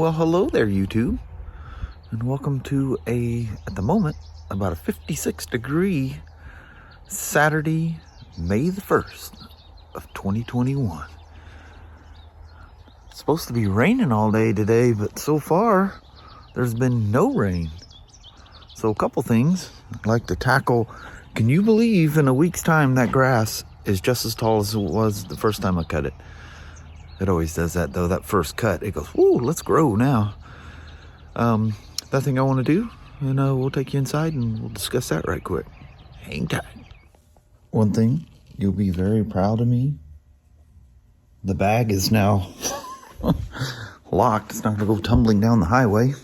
Well, hello there, YouTube, and welcome to at the moment, about a 56 degree Saturday, May the 1st of 2021. It's supposed to be raining all day today, but so far, there's been no rain. So a couple things I'd like to tackle. Can you believe in a week's time that grass is just as tall as it was the first time I cut it? It always does that though, that first cut. It goes, whoa, let's grow now. That thing I want to do, and we'll take you inside and we'll discuss that right quick. Hang tight. One thing, you'll be very proud of me. The bag is now locked. It's not going to go tumbling down the highway.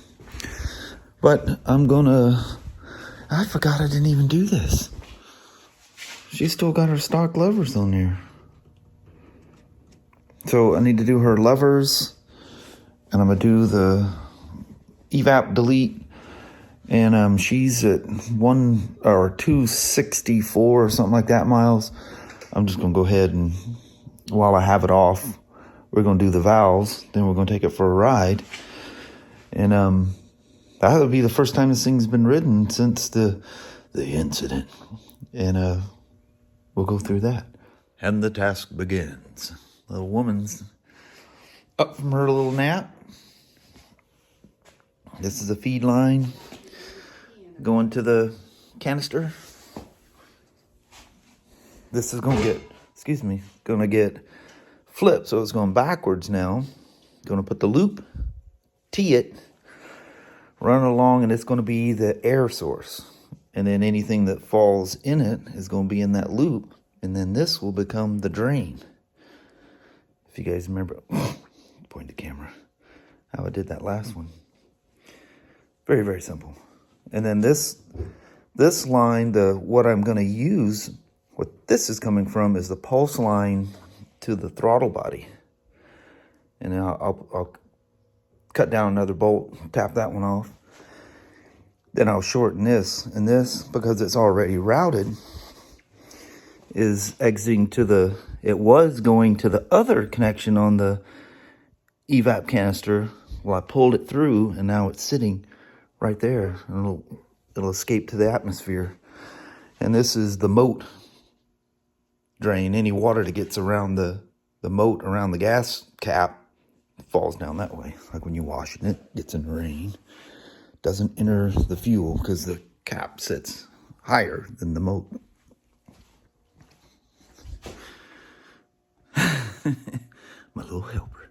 But I forgot I didn't even do this. She's still got her stock levers on there. So I need to do her levers, and I'm going to do the EVAP delete, and she's at 264 or something like that miles. I'm just going to go ahead and, while I have it off, we're going to do the valves, then we're going to take it for a ride. And that would be the first time this thing's been ridden since the incident. And we'll go through that. And the task begins. The woman's up from her little nap. This is a feed line going to the canister. This is going to get flipped. So it's going backwards now. Going to put the loop, tee it, run along, and it's going to be the air source. And then anything that falls in it is going to be in that loop. And then this will become the drain. If you guys remember, point the camera, how I did that last one. Very, very simple. And then this line, what I'm going to use, what this is coming from is the pulse line to the throttle body. And then I'll cut down another bolt, tap that one off. Then I'll shorten this. And this, because it's already routed, is exiting to it was going to the other connection on the EVAP canister. Well, I pulled it through, and now it's sitting right there. And it'll escape to the atmosphere. And this is the moat drain. Any water that gets around the moat around the gas cap falls down that way. Like when you wash it, it gets in the rain. Doesn't enter the fuel because the cap sits higher than the moat. My little helper.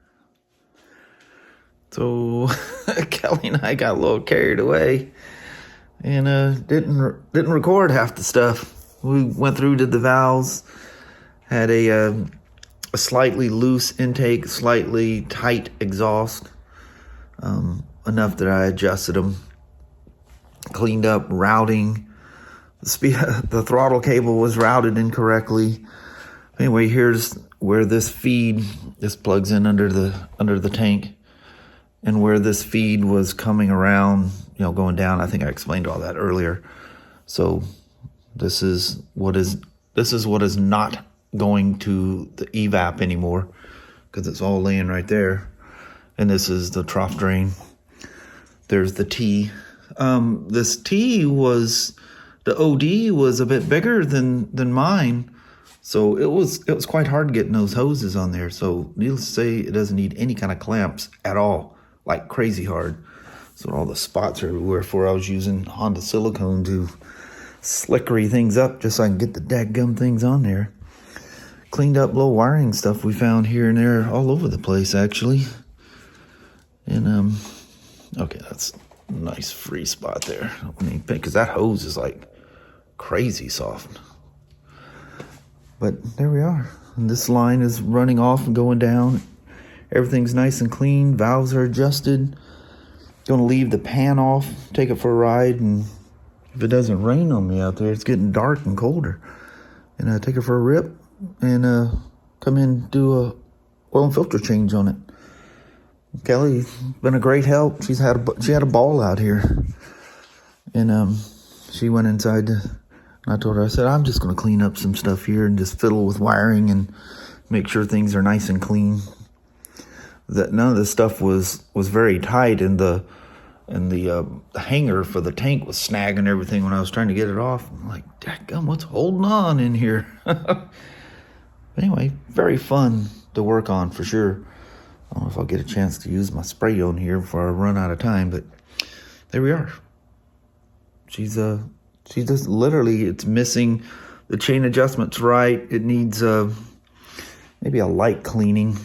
So Kelly and I got a little carried away and didn't record half the stuff. We went through, did the valves, had a slightly loose intake, slightly tight exhaust, enough that I adjusted them, cleaned up routing. The throttle cable was routed incorrectly. Anyway, here's where this plugs in under the tank, and where this feed was coming around, going down. I think I explained all that earlier. So this is what is not going to the EVAP anymore, because it's all laying right there. And this is the trough drain. There's the T. This T was, the OD was a bit bigger than mine. So it was quite hard getting those hoses on there. So needless to say, it doesn't need any kind of clamps at all, like crazy hard. So all the spots are everywhere. I was using Honda silicone to slickery things up just so I can get the dadgum things on there. Cleaned up little wiring stuff we found here and there all over the place, actually. And okay, that's a nice free spot there. Because that hose is like crazy soft. But there we are. And this line is running off and going down. Everything's nice and clean. Valves are adjusted. Going to leave the pan off, take it for a ride, and if it doesn't rain on me out there, it's getting dark and colder. And take it for a rip and come in and do a oil and filter change on it. Kelly's been a great help. She had a ball out here. And she went inside I told her, I said, I'm just going to clean up some stuff here and just fiddle with wiring and make sure things are nice and clean. that none of this stuff was very tight, and the hanger for the tank was snagging everything when I was trying to get it off. I'm like, dadgum, what's holding on in here? Anyway, very fun to work on for sure. I don't know if I'll get a chance to use my spray on here before I run out of time, but there we are. She just literally, it's missing the chain adjustment's right. It needs maybe a light cleaning,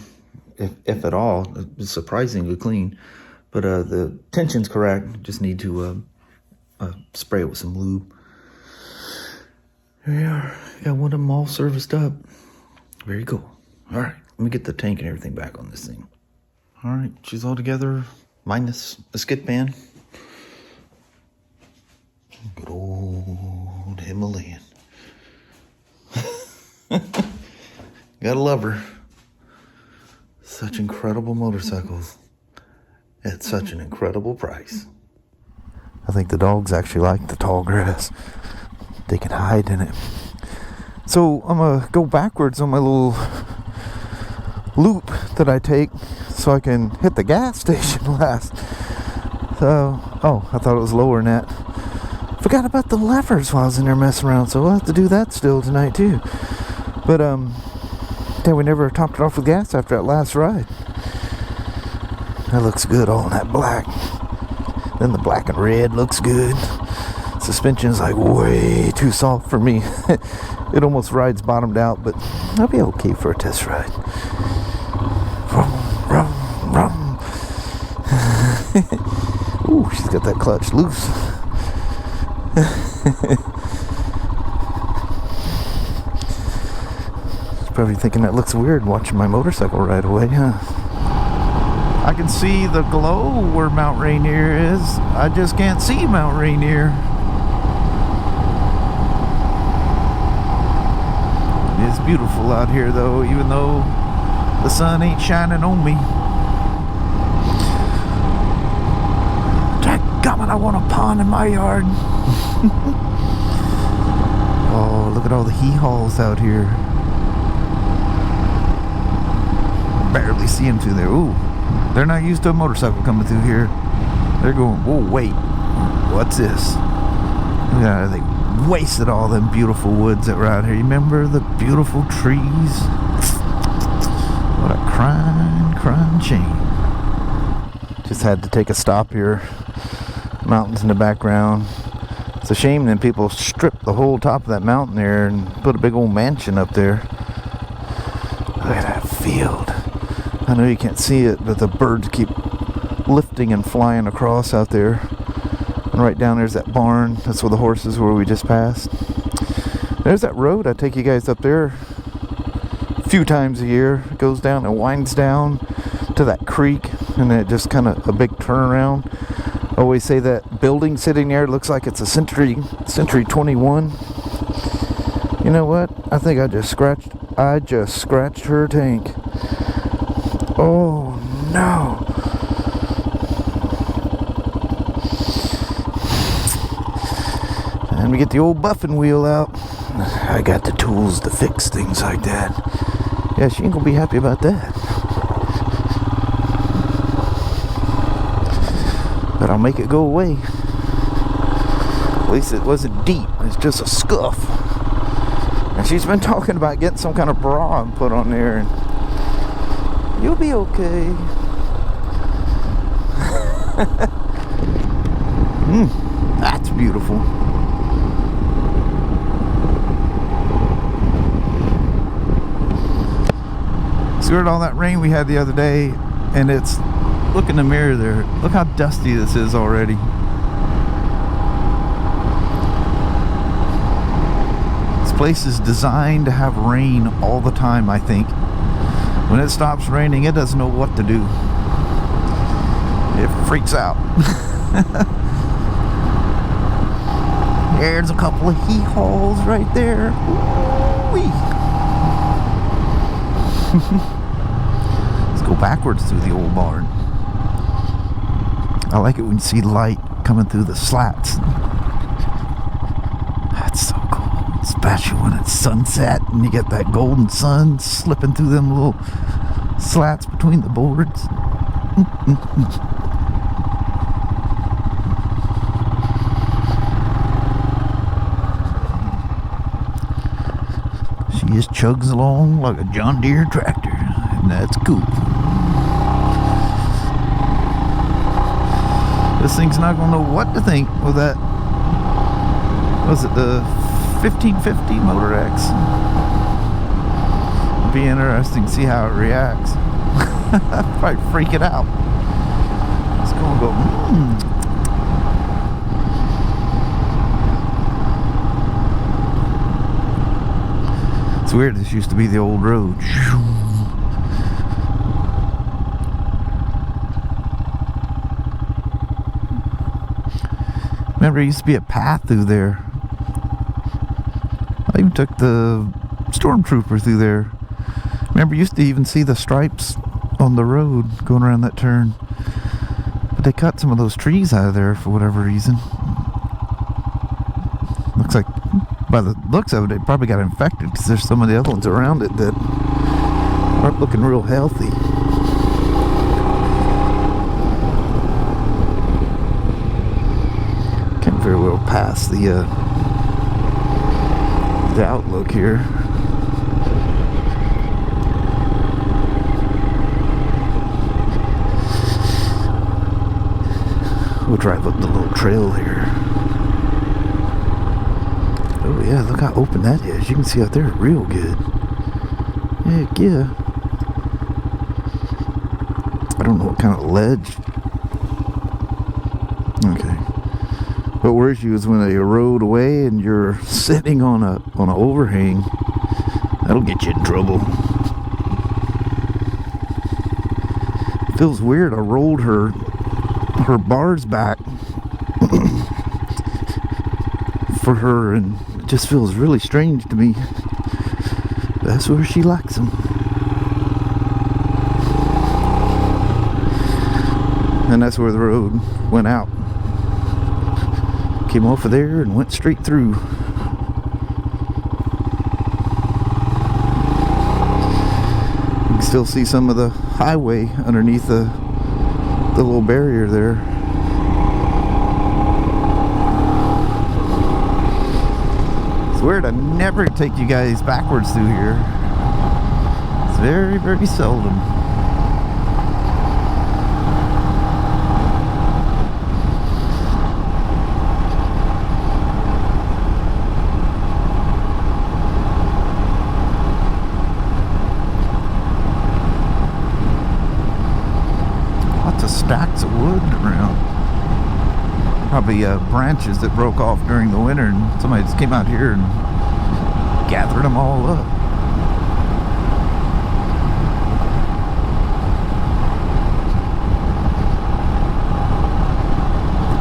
if at all. It's surprisingly clean, but the tension's correct. Just need to spray it with some lube. There we are. Got one of them all serviced up. Very cool. All right, let me get the tank and everything back on this thing. All right, she's all together, minus the skid pan. Good old Himalayan. Gotta love her. Such incredible motorcycles at such an incredible price. I think the dogs actually like the tall grass. They can hide in it. So I'm gonna go backwards on my little loop that I take so I can hit the gas station last. So, oh, I thought it was lower than that. Forgot about the levers while I was in there messing around, so we'll have to do that still tonight too. But yeah, we never topped it off with gas after that last ride. That looks good, all in that black. Then the black and red looks good. Suspension's like way too soft for me. It almost rides bottomed out, but I'll be okay for a test ride. Rum, rum, rum. Ooh, she's got that clutch loose. She's probably thinking that looks weird watching my motorcycle ride away, huh? I can see the glow where Mount Rainier is. I just can't see Mount Rainier. It's beautiful out here though, even though the sun ain't shining on me. Dadgummit, I want a pond in my yard. Oh, look at all the hee-haws out here. Barely see them through there. Ooh, they're not used to a motorcycle coming through here. They're going, whoa, wait, what's this? Yeah, they wasted all them beautiful woods that were out here. You remember the beautiful trees? What a crying shame. Just had to take a stop here. Mountains in the background. It's a shame then people stripped the whole top of that mountain there and put a big old mansion up there. Look at that field. I know you can't see it, but the birds keep lifting and flying across out there. And right down there's that barn. That's where the horses were we just passed. There's that road. I take you guys up there a few times a year. It goes down and winds down to that creek, and then it just kind of a big turnaround. I always say that building sitting there looks like it's a Century 21. You know what? I think I just scratched her tank. Oh no. And we get the old buffing wheel out. I got the tools to fix things like that. Yeah, she ain't gonna be happy about that. But I'll make it go away. At least it wasn't deep. It's just a scuff. And she's been talking about getting some kind of bra and put on there. And you'll be okay. That's beautiful. See all that rain we had the other day, and it's, look in the mirror there. Look how dusty this is already. This place is designed to have rain all the time, I think. When it stops raining, it doesn't know what to do. It freaks out. There's a couple of hee-haws right there. Ooh-wee. Let's go backwards through the old barn. I like it when you see light coming through the slats. That's so cool, especially when it's sunset and you get that golden sun slipping through them little slats between the boards. She just chugs along like a John Deere tractor, and that's cool. This thing's not gonna know what to think with that. Was it the 1550 Motor X? It'll be interesting to see how it reacts. Probably freak it out. It's gonna go. It's weird. This used to be the old road. Remember, there used to be a path through there. I even took the stormtrooper through there. Remember, you used to even see the stripes on the road going around that turn. But they cut some of those trees out of there for whatever reason. Looks like, by the looks of it, it probably got infected because there's some of the other ones around it that aren't looking real healthy. Can't very well pass the outlook here. We'll drive up the little trail here. Oh yeah, look how open that is. You can see out there real good. Heck yeah. I don't know what kind of ledge. Okay. What worries you is when they erode away and you're sitting on an overhang. That'll get you in trouble. Feels weird. I rolled her bars back for her, and it just feels really strange to me. That's where she likes them. And that's where the road went out. Came off of there and went straight through. You can still see some of the highway underneath the little barrier there. It's weird, I never take you guys backwards through here. It's very, very seldom. Stacks of wood around. Probably branches that broke off during the winter, and somebody just came out here and gathered them all up.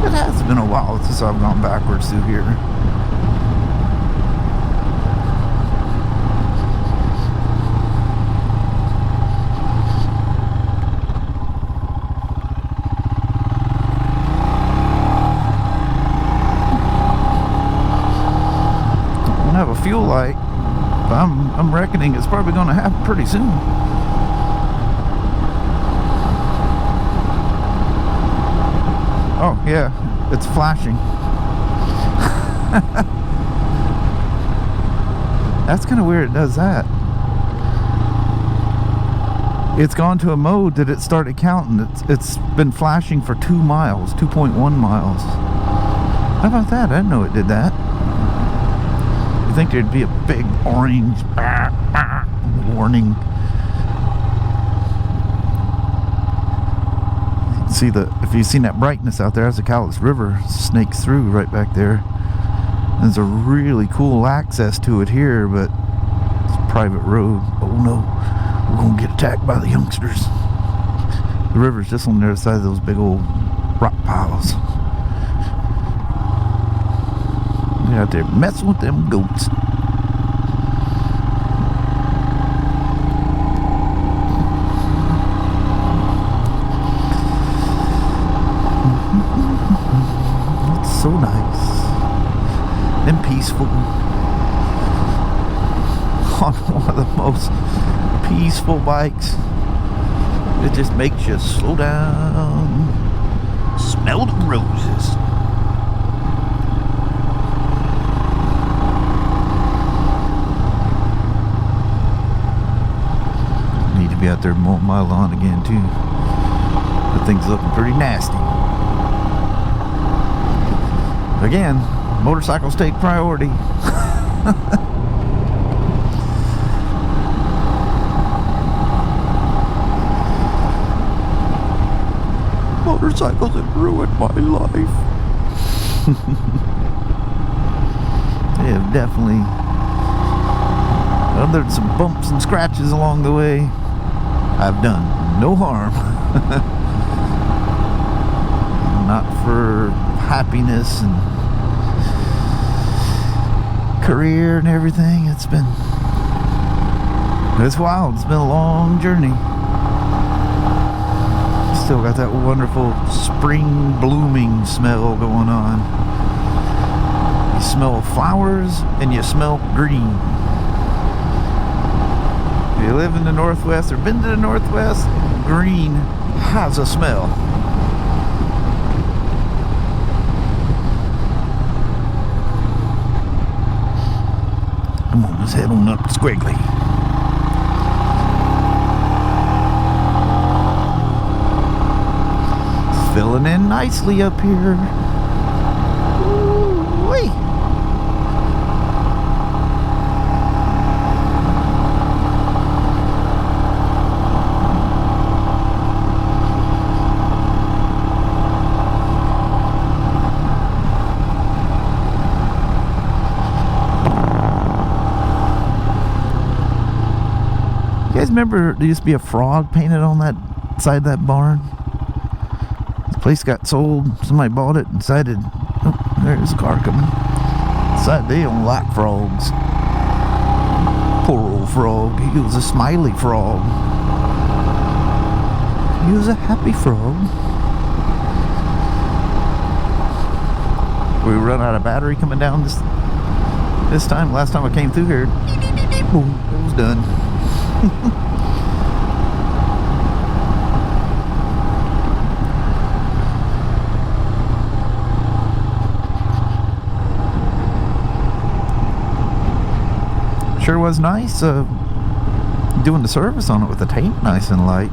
It has been a while since I've gone backwards through here. Fuel light, but I'm reckoning it's probably going to happen pretty soon. Oh yeah, it's flashing. That's kind of weird it does that. It's gone to a mode that it started counting. It's been flashing for 2 miles, 2.1 miles. How about that? I didn't know it did that. I think there'd be a big orange warning. See if you've seen that brightness out there, as the Cowlitz River snakes through right back there. There's a really cool access to it here, but it's a private road. Oh no, we're gonna get attacked by the youngsters. The river's just on the other side of those big old rock piles. Out there messing with them goats. It's so nice and peaceful. On one of the most peaceful bikes It just makes you slow down. Smell the roses. Need to be out there mowing my lawn again too. The thing's looking pretty nasty. Again, motorcycles take priority. Motorcycles have ruined my life. They have definitely, other than some bumps and scratches along the way, I've done no harm. Not for happiness and career and everything. It's wild. It's been a long journey. Still got that wonderful spring blooming smell going on. You smell flowers and you smell green. If you live in the Northwest or been to the Northwest, green has a smell. Come on, let's head on up to Squiggly. Filling in nicely up here. Ooh-wee. You guys remember there used to be a frog painted on that side of that barn? Place got sold, somebody bought it and decided, oh, there's a car coming. Decided they don't like frogs. Poor old frog. He was a smiley frog. He was a happy frog. We run out of battery coming down this time. Last time I came through here, boom, it was done. Sure was nice doing the service on it with the tank nice and light.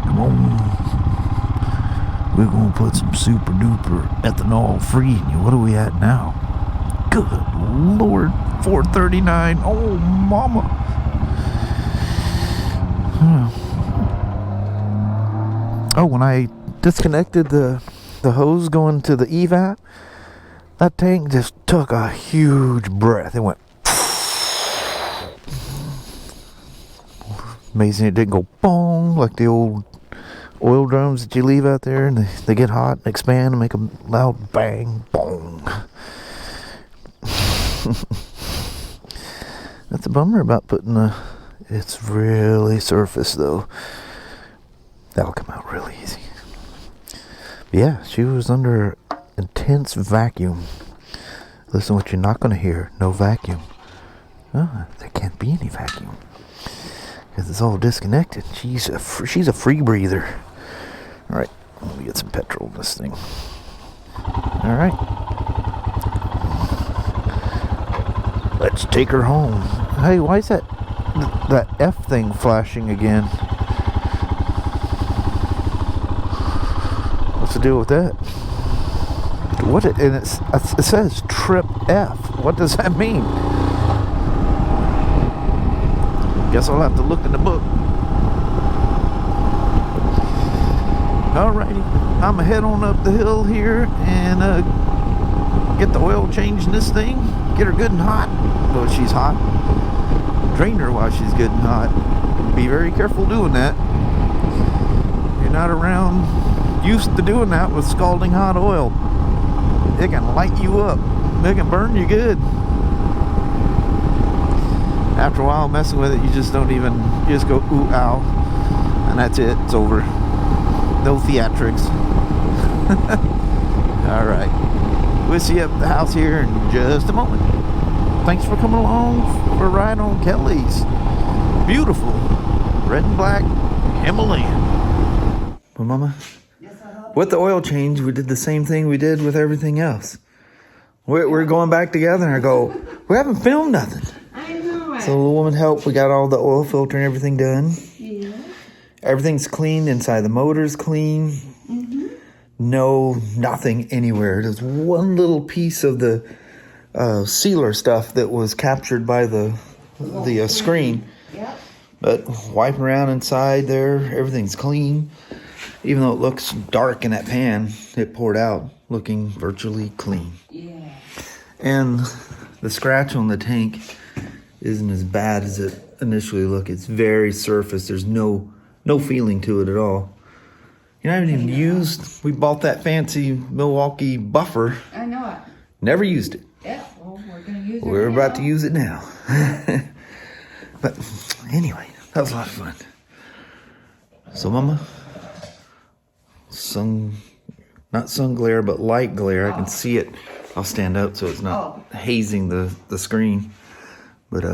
Come on. We're gonna put some super duper ethanol free in you. What are we at now? Good Lord, 439. Oh mama. Oh, when I disconnected the hose going to the EVAP, that tank just took a huge breath. It went amazing. It didn't go boom like the old oil drums that you leave out there, and they get hot and expand and make a loud bang boom. That's a bummer about putting it's really surface though. That'll come out really easy. Yeah, she was under intense vacuum. Listen, what you're not going to hear, no vacuum. Oh, there can't be any vacuum because it's all disconnected. She's a free breather. All right, let me get some petrol in this thing. All right, let's take her home. Hey, why is that F thing flashing again? What's the deal with that? And it says trip F. What does that mean? Guess I'll have to look in the book. Alrighty, I'm gonna head on up the hill here and get the oil changed in this thing. Get her good and hot. Well, she's hot. Drain her while she's good and hot. Be very careful doing that. You're not around used to doing that with scalding hot oil. It can light you up. It can burn you good. After a while messing with it, you just don't even, you just go ooh ow, and that's it. It's over. No theatrics. All right. We'll see you at the house here in just a moment. Thanks for coming along for a ride on Kelly's beautiful red and black Himalayan. Well, Mama, with the oil change, we did the same thing we did with everything else. We're going back together, and I go, we haven't filmed nothing. I know it. So the woman helped. We got all the oil filter and everything done. Yeah. Everything's clean inside. The motor's clean. Mm-hmm. No, nothing anywhere. There's one little piece of the sealer stuff that was captured by the screen. Yep. But wiping around inside there, everything's clean. Even though it looks dark in that pan, it poured out looking virtually clean. Yeah. And the scratch on the tank isn't as bad as it initially looked. It's very surface. There's no feeling to it at all. You know, I haven't even used, we bought that fancy Milwaukee buffer. I know it. Never used it. Yeah, well, we're going to use it We're now. about to use it now. But anyway, that was a lot of fun. So, Mama, not sun glare, but light glare. I can see it. I'll stand up so it's not hazing the screen. But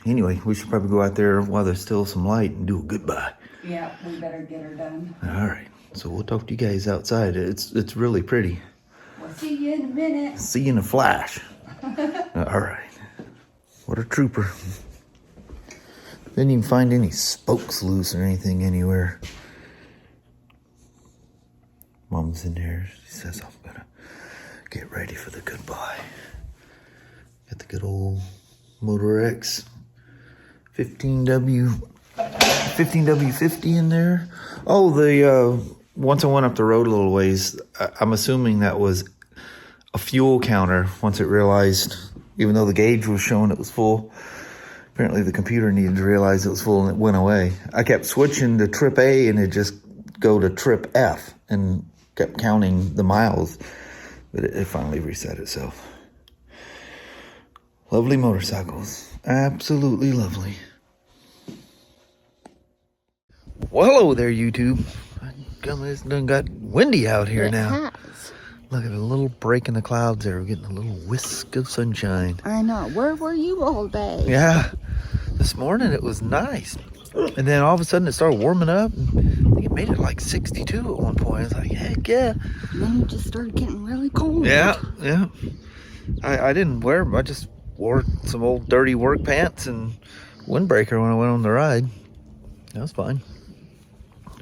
anyway, we should probably go out there while there's still some light and do a goodbye. Yeah, we better get her done. All right. So we'll talk to you guys outside. It's really pretty. We'll see you in a minute. See you in a flash. All right. What a trooper. Didn't even find any spokes loose or anything anywhere. Mom's in there. She says, I'm going to get ready for the goodbye. Got the good old Motor X 15W50 in there. Oh, once I went up the road a little ways, I'm assuming that was a fuel counter. Once it realized, even though the gauge was showing it was full, apparently the computer needed to realize it was full and it went away. I kept switching to trip A and it just go to trip F and kept counting the miles, but it finally reset itself. Lovely motorcycles. Absolutely lovely. Well, hello there, YouTube. It's done got windy out here now. Look at a little break in the clouds there. We're getting a little whisk of sunshine. I know. Where were you all day? Yeah. This morning it was nice. And then all of a sudden it started warming up. I think it made it like 62 at one point. I was like, heck yeah. And then it just started getting really cold. Yeah. I didn't wear them. I just wore some old dirty work pants and windbreaker when I went on the ride. That was fine.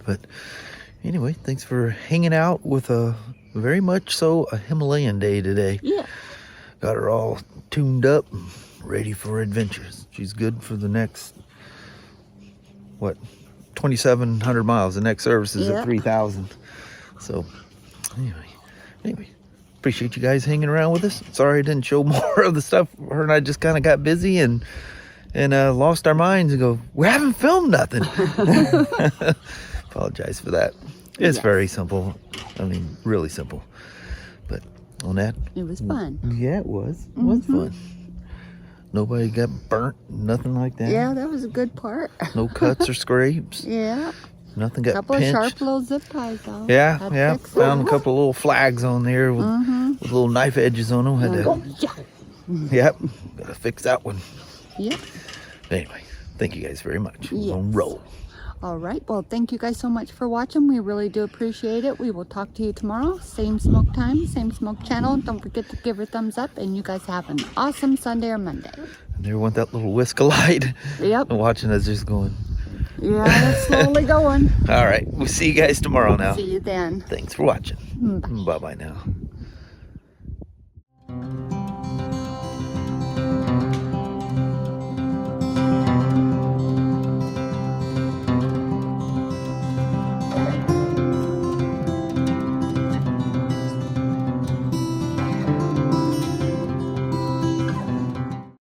But anyway, thanks for hanging out with a very much so a Himalayan day today. Yeah. Got her all tuned up and ready for adventures. She's good for the next, 2,700 miles. The next service is at 3,000. So anyway, appreciate you guys hanging around with us. Sorry I didn't show more of the stuff. Her and I just kind of got busy and lost our minds and go, we haven't filmed nothing. Apologize for that. It's very simple. I mean, really simple. But on that, it was fun. Yeah, it was. It was fun. Nobody got burnt, nothing like that. Yeah, that was a good part. No cuts or scrapes. Yeah. Nothing got couple pinched. Of sharp little zip ties though. Yeah. Found a couple of little flags on there with little knife edges on them. Had to, gotta fix that one. Yep. Anyway, thank you guys very much. Yes. We're on roll. All right. Well, thank you guys so much for watching. We really do appreciate it. We will talk to you tomorrow. Same smoke time, same smoke channel. Don't forget to give her a thumbs up. And you guys have an awesome Sunday or Monday. And there went that little whisk of light. Yep. And watching us just going. Yeah, it's slowly going. All right. We'll see you guys tomorrow now. See you then. Thanks for watching. Bye. Bye-bye now.